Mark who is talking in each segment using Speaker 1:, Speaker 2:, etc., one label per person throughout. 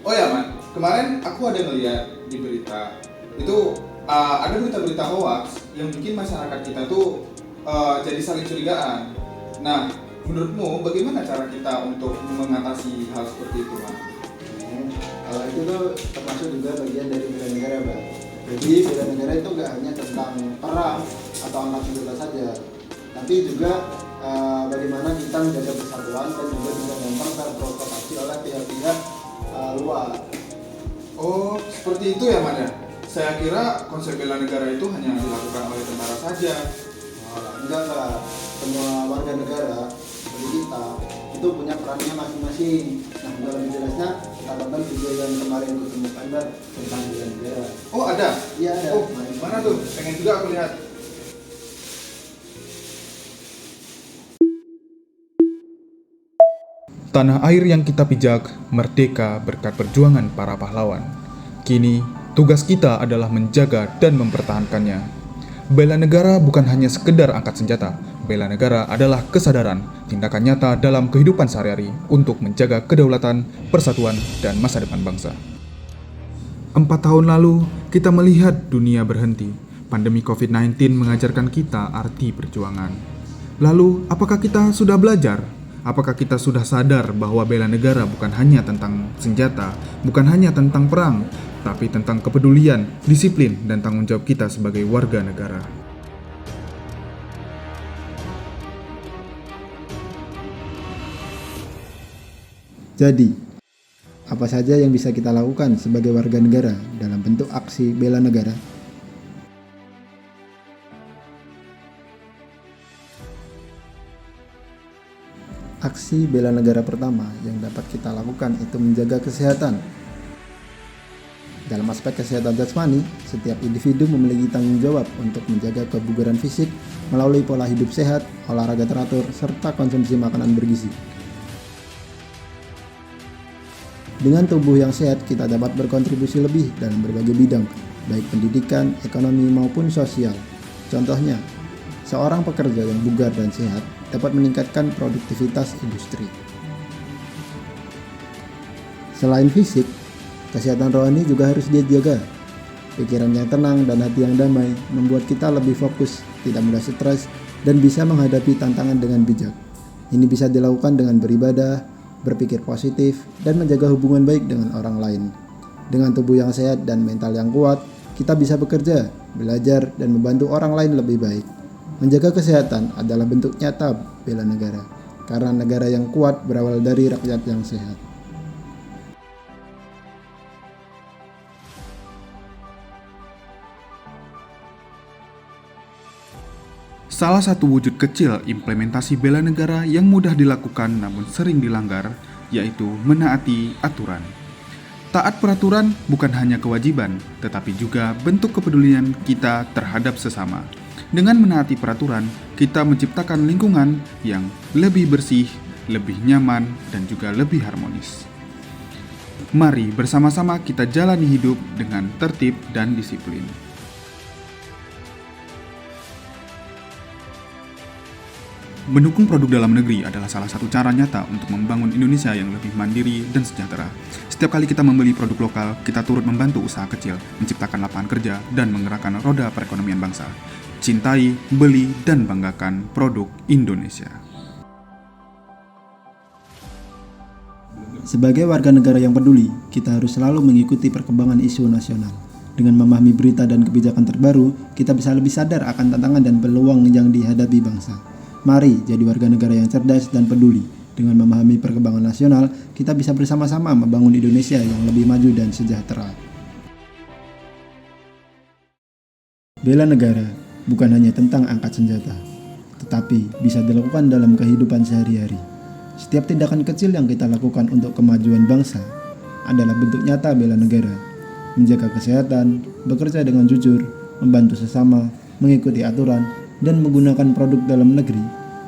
Speaker 1: Oh ya man, kemarin aku ada ngeliat di berita itu ada berita-berita hoax yang bikin masyarakat kita tuh jadi saling curigaan. Nah, menurutmu bagaimana cara kita untuk mengatasi hal seperti itu, man?
Speaker 2: Kalau itu tuh termasuk juga bagian dari bela negara, Bang. Jadi bela negara itu nggak hanya tentang perang atau angkat senjata saja, tapi juga bagaimana kita menjaga persatuan dan juga tidak gampang terprovokasi oleh pihak-pihak luar.
Speaker 1: Oh, seperti itu ya, man ya? Saya kira konsep bela negara itu hanya dilakukan oleh tentara saja.
Speaker 2: Enggak, semua warga negara seperti kita itu punya perannya masing-masing. Nah, untuk lebih jelasnya kita tonton video yang kemarin aku temukan tentang bela negara.
Speaker 1: Oh, ada?
Speaker 2: Iya ada.
Speaker 1: Oh, mana tuh? Pengen juga aku lihat.
Speaker 3: Tanah air yang kita pijak merdeka berkat perjuangan para pahlawan. Kini, tugas kita adalah menjaga dan mempertahankannya. Bela negara bukan hanya sekedar angkat senjata. Bela negara adalah kesadaran, tindakan nyata dalam kehidupan sehari-hari untuk menjaga kedaulatan, persatuan, dan masa depan bangsa. 4 tahun lalu, kita melihat dunia berhenti. Pandemi COVID-19 mengajarkan kita arti perjuangan. Lalu, apakah kita sudah belajar? Apakah kita sudah sadar bahwa bela negara bukan hanya tentang senjata, bukan hanya tentang perang, tapi tentang kepedulian, disiplin, dan tanggung jawab kita sebagai warga negara?
Speaker 2: Jadi, apa saja yang bisa kita lakukan sebagai warga negara dalam bentuk aksi bela negara? Aksi bela negara pertama yang dapat kita lakukan itu menjaga kesehatan. Dalam aspek kesehatan jasmani, setiap individu memiliki tanggung jawab untuk menjaga kebugaran fisik melalui pola hidup sehat, olahraga teratur, serta konsumsi makanan bergizi. Dengan tubuh yang sehat, kita dapat berkontribusi lebih dalam berbagai bidang, baik pendidikan, ekonomi, maupun sosial. Contohnya, seorang pekerja yang bugar dan sehat dapat meningkatkan produktivitas industri. Selain fisik, kesehatan rohani juga harus dijaga. Pikiran yang tenang dan hati yang damai membuat kita lebih fokus, tidak mudah stres, dan bisa menghadapi tantangan dengan bijak. Ini bisa dilakukan dengan beribadah, berpikir positif, dan menjaga hubungan baik dengan orang lain. Dengan tubuh yang sehat dan mental yang kuat, kita bisa bekerja, belajar, dan membantu orang lain lebih baik. Menjaga kesehatan adalah bentuk nyata bela negara, karena negara yang kuat berawal dari rakyat yang sehat.
Speaker 3: Salah satu wujud kecil implementasi bela negara yang mudah dilakukan namun sering dilanggar, yaitu menaati aturan. Taat peraturan bukan hanya kewajiban, tetapi juga bentuk kepedulian kita terhadap sesama. Dengan menaati peraturan, kita menciptakan lingkungan yang lebih bersih, lebih nyaman, dan juga lebih harmonis. Mari bersama-sama kita jalani hidup dengan tertib dan disiplin. Mendukung produk dalam negeri adalah salah satu cara nyata untuk membangun Indonesia yang lebih mandiri dan sejahtera. Setiap kali kita membeli produk lokal, kita turut membantu usaha kecil, menciptakan lapangan kerja, dan menggerakkan roda perekonomian bangsa. Cintai, beli, dan banggakan produk Indonesia.
Speaker 2: Sebagai warga negara yang peduli, kita harus selalu mengikuti perkembangan isu nasional. Dengan memahami berita dan kebijakan terbaru, kita bisa lebih sadar akan tantangan dan peluang yang dihadapi bangsa. Mari jadi warga negara yang cerdas dan peduli. Dengan memahami perkembangan nasional, kita bisa bersama-sama membangun Indonesia yang lebih maju dan sejahtera. Bela negara bukan hanya tentang angkat senjata, tetapi bisa dilakukan dalam kehidupan sehari-hari. Setiap tindakan kecil yang kita lakukan untuk kemajuan bangsa adalah bentuk nyata bela negara. Menjaga kesehatan, bekerja dengan jujur, membantu sesama, mengikuti aturan, dan menggunakan produk dalam negeri,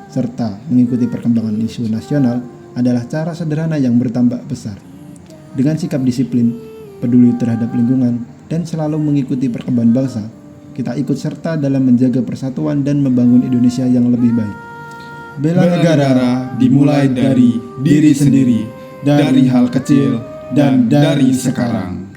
Speaker 2: serta mengikuti perkembangan isu nasional adalah cara sederhana yang bertambah besar. Dengan sikap disiplin, peduli terhadap lingkungan, dan selalu mengikuti perkembangan bangsa, kita ikut serta dalam menjaga persatuan dan membangun Indonesia yang lebih baik. Bela negara dimulai dari diri sendiri, dari hal kecil, dan dari sekarang.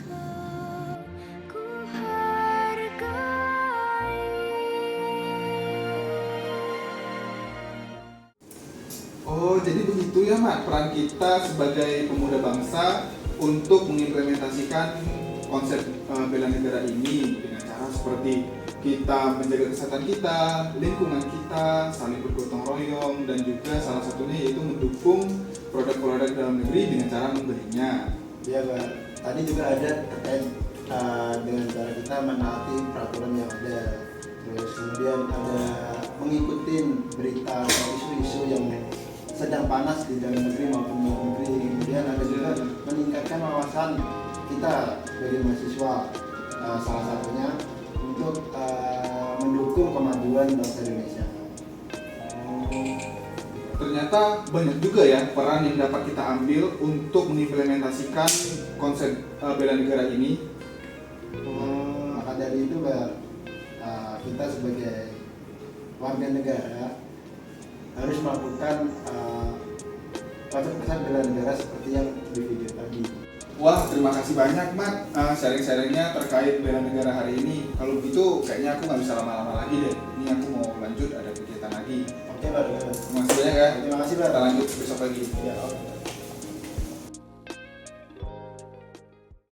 Speaker 1: Oh, jadi begitu ya, Mak, peran kita sebagai pemuda bangsa untuk mengimplementasikan konsep bela negara ini dengan cara seperti kita menjaga kesehatan kita, lingkungan kita, saling bergotong royong, dan juga salah satunya yaitu mendukung produk-produk dalam negeri dengan cara membelinya.
Speaker 2: Ya, Pak. Tadi juga ada terkait dengan cara kita menaati peraturan yang ada. Terus kemudian ada mengikuti berita atau isu-isu yang sedang panas di dalam negeri maupun luar negeri. Kemudian ada juga meningkatkan wawasan kita sebagai mahasiswa, salah satunya untuk mendukung kemajuan bangsa Indonesia.
Speaker 1: Ternyata banyak juga ya peran yang dapat kita ambil untuk mengimplementasikan konsep bela negara ini.
Speaker 2: Maka dari itu, Pak, kita sebagai warga negara harus melakukan konsep bela negara seperti yang di video tadi.
Speaker 1: Wah, terima kasih banyak, Mat, sharing-sharingnya terkait bela negara hari ini. Kalau begitu kayaknya aku nggak bisa lama-lama lagi deh. Ini aku mau lanjut, ada kegiatan lagi.
Speaker 2: Oke, Pak.
Speaker 1: Terima kasih banyak ya.
Speaker 2: Terima kasih, Pak.
Speaker 1: Kita lanjut besok lagi.
Speaker 2: Ya, oke.